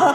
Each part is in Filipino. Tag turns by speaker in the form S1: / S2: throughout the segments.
S1: Oh,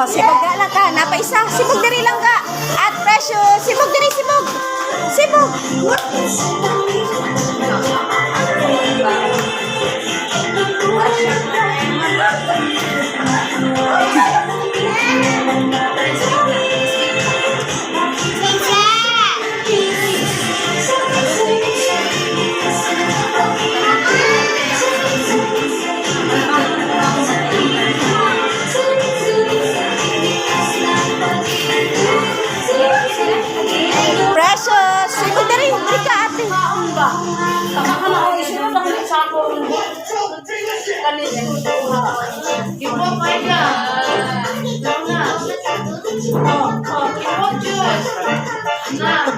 S1: sibog na lang ka. Napaisa. Sibog diri lang ka. At precious. Sibog diri, sibog. Sibog. Precious. Sibog diri. Diri ka, ate.
S2: Nah,